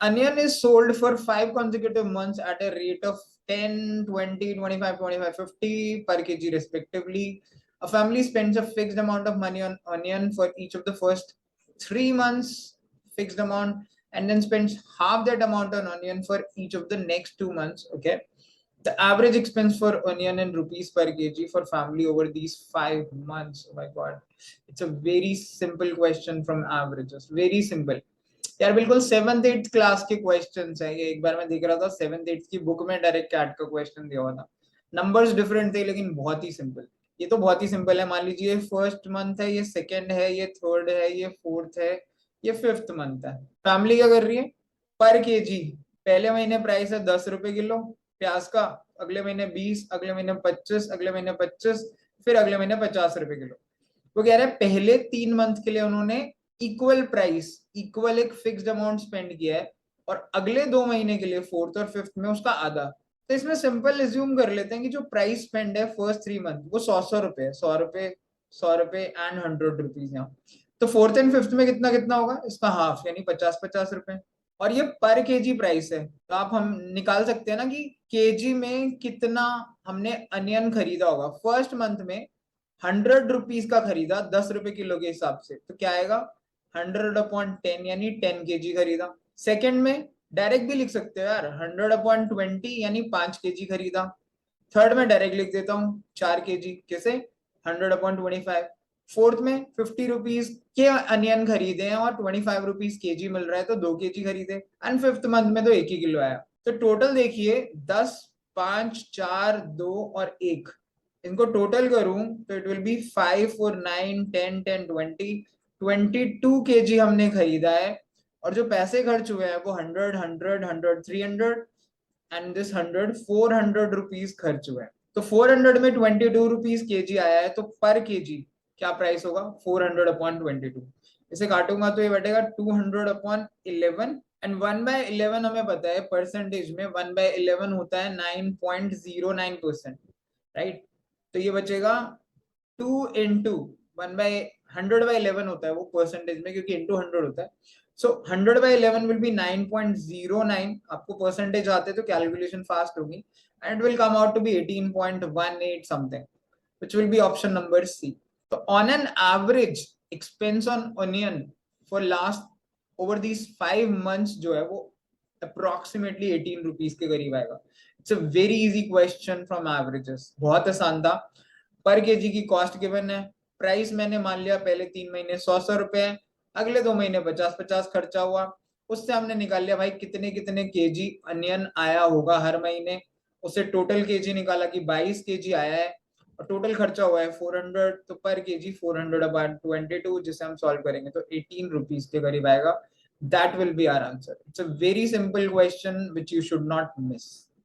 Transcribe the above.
onion is sold for 5 consecutive months at a rate of 10, 20, 25, 25, 50 per kg respectively. A family spends a fixed amount of money on onion for each of the first 3 months, fixed amount, and then spends half that amount on onion for each of the next 2 months. Okay. The average expense for onion in rupees per kg for family over these 5 months. Oh my god. It's a very simple question from averages. Very simple. यार बिल्कुल 7th 8th class के questions है ये. एक बार मैं देख रहा था 7th 8th की बुक में डायरेक्ट कैट का क्वेश्चन दिया हुआ था. नंबर्स डिफरेंट थे लेकिन बहुत ही सिंपल. ये तो बहुत ही सिंपल है. मान लीजिए फर्स्ट मंथ है, ये सेकंड है, ये थर्ड है, ये फोर्थ है, ये फिफ्थ मंथ है. फैमिली क्या कर रही है? पर केजी पहले महीने प्राइस है 10 रुपए किलो प्याज का, अगले महीने 20, अगले महीने 25, अगले महीने 25, फिर अगले महीने 50 रुपए किलो. वो कह रहे हैं पहले 3 मंथ के लिए उन्होंने इक्वल प्राइस, इक्वल एक फिक्स्ड अमाउंट स्पेंड किया है, और अगले 2 महीने के लिए फोर्थ और फिफ्थ में उसका आधा. तो इसमें सिंपल एज्यूम कर लेते हैं कि जो प्राइस स्पेंड है फर्स्ट 3 मंथ वो 100 रुपए, 100 रुपए, 100 रुपए एंड 100 रुपीज. यहाँ तो फोर्थ एंड फिफ्थ में कितना कितना होगा? इसका हाफ यानी 50-50 रुपए. और ये पर केजी प्राइस है, तो आप हम निकाल सकते हैं ना कि केजी में कितना हमने अनियन खरीदा होगा. फर्स्ट मंथ में 100 रुपीज का खरीदा 10 रुपए किलो के हिसाब से, तो क्या आएगा? 100/10 यानी 10 kg खरीदा. सेकंड में डायरेक्ट भी लिख सकते हो यार, 100/20 यानी 5 kg खरीदा. थर्ड में डायरेक्ट लिख देता हूँ 4 kg. कैसे? 100/25. फोर्थ में 50 रुपीज के अनियन खरीदे हैं और 25 रुपीज केजी मिल रहा है तो 2 kg खरीदे. एंड फिफ्थ मंथ में तो 1 ही किलो आया. तो टोटल देखिए 10, 5, 4, 2 और 1, इनको टोटल करूं तो इट विल बी 5, 4, 9, 10, 10, 20, 22 kg हमने खरीदा है. और जो पैसे खर्च हुए हैं वो 100, 100, 100, 300 एंड दिस 100, 400 रुपीज खर्च हुए हैं. तो 400 में 22 रुपीज केजी आया है, तो पर केजी क्या प्राइस होगा? 400/22. इसे काटूंगा तो ये बैठेगा 200/11. एंड 1/11 हमें पता है परसेंटेज में 1/11 होता है 9.09%, राइट. तो ये बचेगा 2 इंटू 1/100/11 होता है वो परसेंटेज में, क्योंकि इंटू 100 होता है. So 100/11 will be 9.09. आपको परसेंटेज आते तो कैलकुलेशन फास्ट होगी, and it will come out to be 18.18 something, which will be option number C. So on an average expense on onion for last over these 5 months जो है वो approximately 18 rupees के करीब आएगा. It's a very easy question from averages. बहुत आसान था. पर केजी की कॉस्ट गिवन है, प्राइस मैंने मान लिया पहले 3 महीने 100 रुपए है, अगले 2 महीने 50-50 खर्चा हुआ. उससे हमने निकाल लिया भाई कितने कितने केजी अनियन आया होगा हर महीने. उससे टोटल केजी निकाला कि 22 kg आया है, और टोटल खर्चा हुआ है 400, तो पर केजी 400/22, जिसे हम सॉल्व करेंगे तो 18 रुपीज के करीब आएगा. That will be our answer. It's a very simple question which you should not miss.